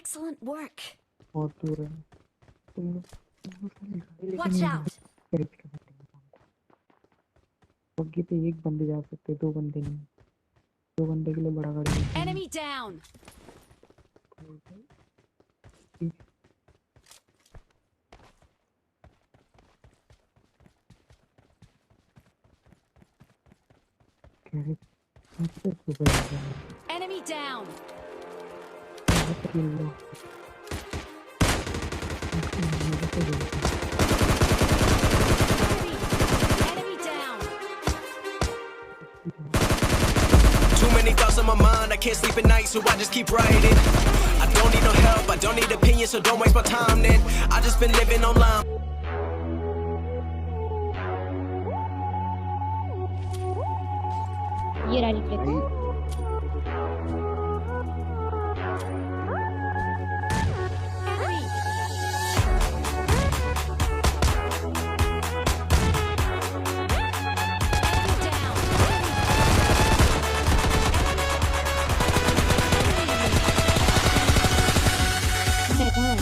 Excellent work. बहुत दूर है तुम लोग खाली गाड़ी लेके Watch नहीं out. करीब के बैठेंगे बग्गी पे एक बंदे जा सकते, दो बंदे नहीं। दो बंदे के लिए बड़ा गाड़ी लेके आना। Enemy down. Enemy down. Enemy down. Too many thoughts on my mind, I can't sleep at night, so I just keep writing. I don't need no help, I don't need opinions, so don't waste my time then. I just been living online. ये रहा replay. Enemy. Enemy down. कहाँ है?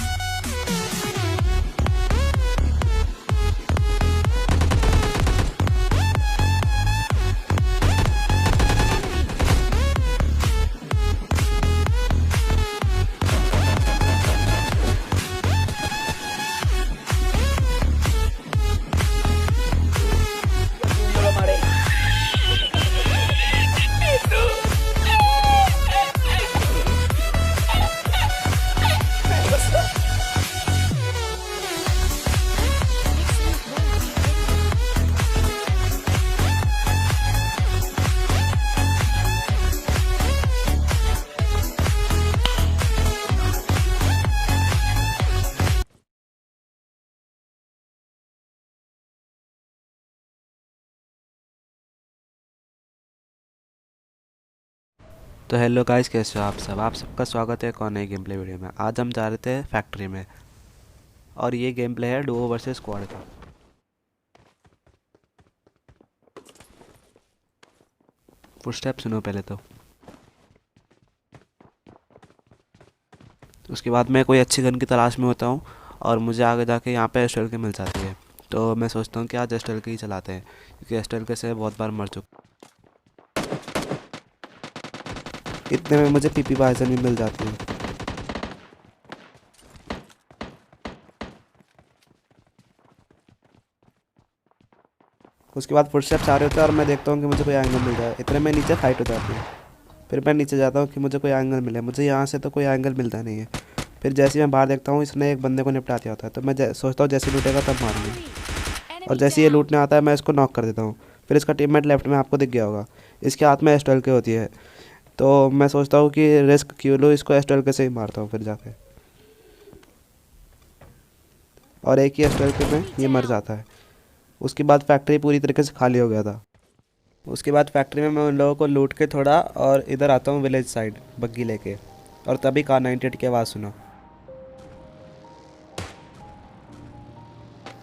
तो hello guys, कैसे हो आप सबका स्वागत है एक और नई गेम प्ले वीडियो में। आज हम जा रहे थे फैक्ट्री में और ये गेम प्ले है डुओ वर्सेस स्क्वाड का। फुटस्टेप सुनो पहले तो। उसके बाद मैं कोई अच्छी गन की तलाश में होता हूँ और मुझे आगे जाके यहाँ पे एस्टेल की मिल जाती है, तो मैं सोचता हूँ कि आज एस्टेल की ही चलाते हैं, क्योंकि एस्टेल के से बहुत बार मर चुका। इतने में मुझे पीपी बाइजन भी मिल जाती है। उसके बाद फुटस्टेप्स आ रहे होते हैं और मैं देखता हूँ कि मुझे कोई एंगल मिल जाए। इतने में नीचे फाइट हो जाती है। फिर मैं नीचे जाता हूँ कि मुझे कोई एंगल मिले। मुझे यहाँ से तो कोई एंगल मिलता नहीं है। फिर जैसे मैं बाहर देखता हूँ इसने एक बंदे को निपटा दिया होता है, तो मैं सोचता हूँ जैसे लूटेगा तब मारूंगा। और जैसे ये लूटने आता है मैं इसको नॉक कर देता हूँ। फिर इसका टीममेट लेफ्ट में आपको दिख गया होगा, इसके हाथ में एस्टेल के होती है, तो मैं सोचता हूँ कि रिस्क क्यों लो, इसको एस्टेल के से ही मारता हूँ फिर जाके। और एक ही एस्टेल के में ये मर जाता है। उसके बाद फैक्ट्री पूरी तरीके से खाली हो गया था। उसके बाद फैक्ट्री में मैं उन लोगों को लूट के थोड़ा और इधर आता हूँ विलेज साइड बग्गी लेके, और तभी कार 98 की आवाज़ सुना।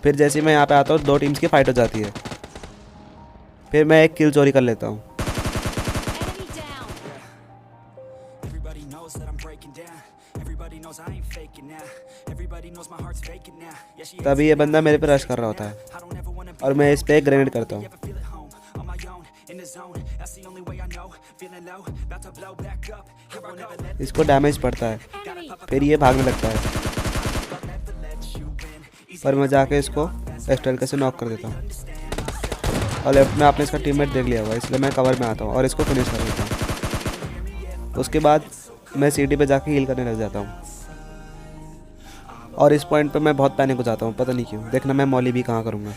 फिर जैसे ही मैं यहाँ पे आता हूँ दो टीम्स की फाइट हो जाती है। फिर मैं एक किल चोरी कर लेता हूँ। Enemy down. Everybody knows that I'm breaking down. Everybody knows I ain't faking now. Everybody knows my heart's faking now. Yeah, she तभी ये बंदा मेरे पे रश कर रहा होता है I don't ever wanna be और मैं इस पे एक ग्रेनेड करता हूँ। ever feel at home on my own in the zone. That's the only way I know. Feeling low, about to blow back up. Here I never let इसको damage पड़ता है, Enemy. फिर ये भागने लगता है, you win. पर मैं जाके इसको एस्टेल के से नॉक कर देता हूँ। और लेफ्ट में आपने इसका टीममेट देख लिया होगा, इसलिए मैं कवर में आता हूँ और इसको फिनिश कर देता हूँ। उसके बाद मैं सीढ़ी पे जाके हील करने लग जाता हूँ। और इस पॉइंट पे मैं बहुत पैनिक हो जाता हूँ, पता नहीं क्यों। देखना मैं मॉली भी कहाँ करूँगा।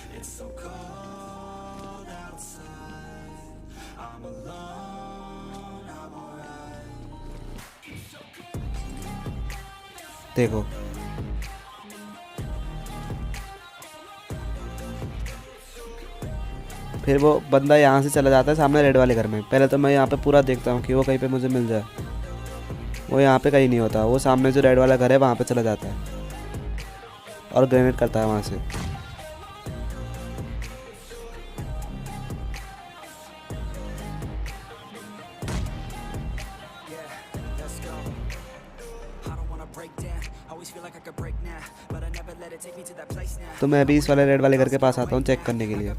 देखो फिर वो बंदा यहाँ से चला जाता है सामने रेड वाले घर में। पहले तो मैं यहाँ पे पूरा देखता हूँ कि वो कहीं पे मुझे मिल जाए। वो यहाँ पे कहीं नहीं होता, वो सामने जो रेड वाला घर है वहाँ पे चला जाता है और ग्रेनेड करता है वहाँ से। तो मैं अभी इस वाले रेड वाले घर के पास आता हूँ चेक करने के लिए।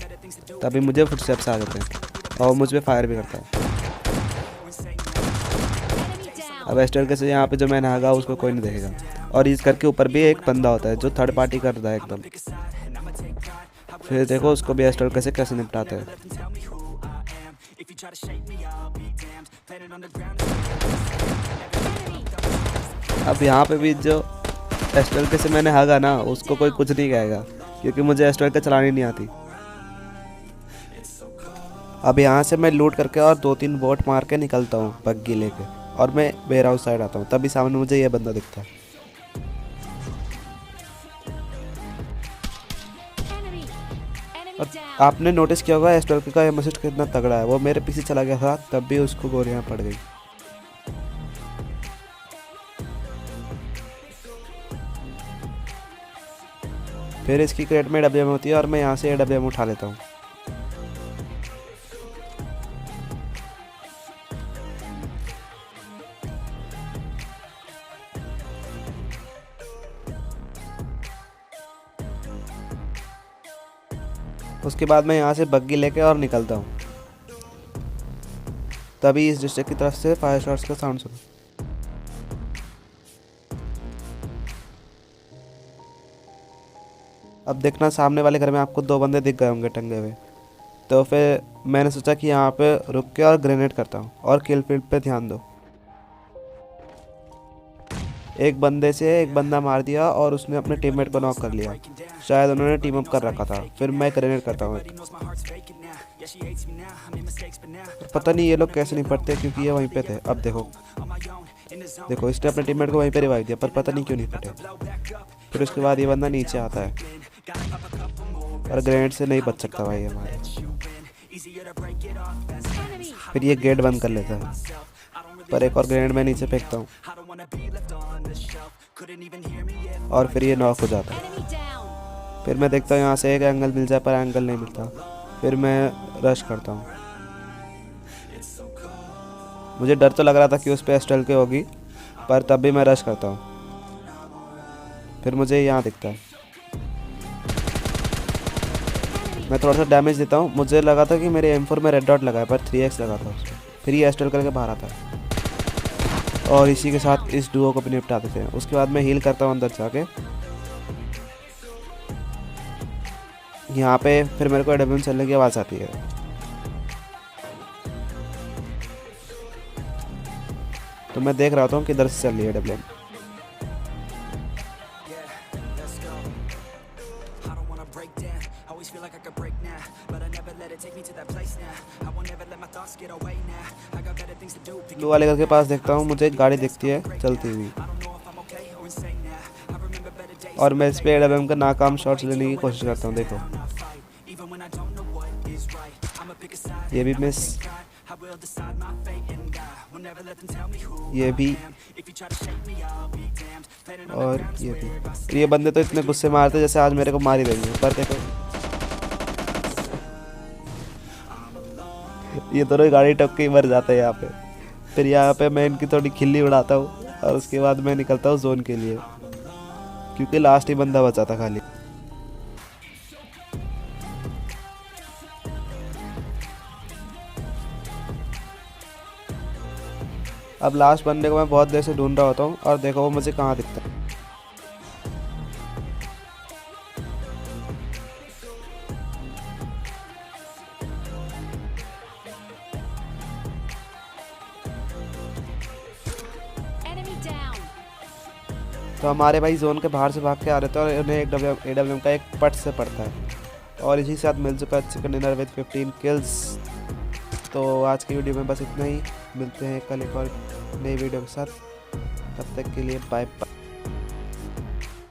तभी मुझे फुटस्टेप्स आ जाते हैं और मुझ पे फायर भी करता है। Enemy down. अब एस्टर के से यहाँ पे जो मैंने हागा उसको कोई नहीं देखेगा। और इस घर के ऊपर भी एक बंदा होता है जो थर्ड पार्टी करता है एकदम। फिर देखो उसको भी एस्टर के से कैसे निपटाते हैं। अब यहाँ पे भी जो एस्टर के से मैंने हागा ना उसको कोई कुछ नहीं कहेगा क्योंकि मुझे एस्टर के चलानी नहीं आती। अब यहाँ से मैं लूट करके और 2-3 बोट मार के निकलता हूँ बग्गी लेके और मैं वेयर हाउस साइड आता हूँ। तभी सामने मुझे ये बंदा दिखता है। Enemy. Enemy और down. आपने नोटिस किया होगा एस्टर का एम असिस्ट कितना तगड़ा है। वो मेरे पीछे चला गया था तब भी उसको गोलियाँ पड़ गई। फिर इसकी क्रेट में डब्ल्यूएम होती है और मैं यहाँ से डब्ल्यूएम उठा लेता हूँ। उसके बाद मैं यहाँ से बग्गी लेके और निकलता हूँ। तभी इस डिस्ट्रिक्ट की तरफ से फायर शॉट्स का साउंड सुनो। अब देखना सामने वाले घर में आपको 2 बंदे दिख गए होंगे टंगे हुए। तो फिर मैंने सोचा कि यहाँ पे रुक के और ग्रेनेड करता हूँ और किल फील्ड पे ध्यान दो। एक बंदे से एक बंदा मार दिया और उसने अपने टीममेट को नॉक कर लिया। शायद उन्होंने टीम अप कर रखा था। फिर मैं ग्रेनेड करता हूँ। पता नहीं ये लोग कैसे नहीं पड़ते क्योंकि ये वहीं पे थे। अब देखो इसने अपने टीममेट को वहीं पे रिवाइव दिया पर पता नहीं क्यों नहीं फटे। फिर उसके बाद ये बंदा नीचे आता है और ग्रेनेड से नहीं बच सकता भाई हमारे। Enemy. फिर ये गेट बंद कर लेता है पर एक और ग्रेनेड मैं नीचे फेंकता हूँ और फिर ये नॉक हो जाता है। Enemy down. फिर मैं देखता हूँ यहाँ से एक एंगल मिल जाए पर एंगल नहीं मिलता। फिर मैं रश करता हूँ। मुझे डर तो लग रहा था कि उस पर एस्टल के होगी पर तब भी मैं रश करता हूँ। फिर मुझे यहाँ दिखता है। मैं थोड़ा सा डैमेज देता हूँ। मुझे लगा था कि मेरे M4 में रेड डॉट लगा है पर 3x लगा था उसमें। फिर ये एस्टल करके बाहर आता है और इसी के साथ इस डुओ को भी निपटा देते हैं। उसके बाद मैं हील करता हूँ अंदर जाके। यहाँ पे फिर मेरे को एडब्ल्यूएम चलने की आवाज़ आती है। तो मैं देख रहा हूँ किधर से चल रही है एडब्ल्यूएम। ब्लू वाले घर के पास देखता हूँ मुझे एक गाड़ी दिखती है चलती हुई और मैं इस पे एडब्ल्यूएम का नाकाम शॉट्स लेने की कोशिश करता हूँ। देखो ये भी मिस, ये भी और ये भी। ये बंदे तो इतने गुस्से मारते जैसे आज मेरे को मार ही देंगे। पर देखो ये दोनों गाड़ी टप के ही मर जाते हैं यहाँ पे। फिर यहाँ पे मैं इनकी थोड़ी खिल्ली उड़ाता हूँ और उसके बाद मैं निकलता हूँ जोन के लिए क्योंकि लास्ट ही बंदा बचा था खाली। अब लास्ट बंदे को मैं बहुत देर से ढूंढ रहा होता हूँ और देखो वो मुझे कहाँ दिखता है। Enemy down. तो हमारे भाई जोन के बाहर से भाग के आ रहे थे और उन्हें एक एडब्ल्यूएम का एक पट से पड़ता है और इसी के साथ मिल चुका है चिकन डिनर विद 15 किल्स। तो आज की वीडियो में बस इतना ही। मिलते हैं कल एक और नई वीडियो के साथ। तब तक के लिए बाय बाय।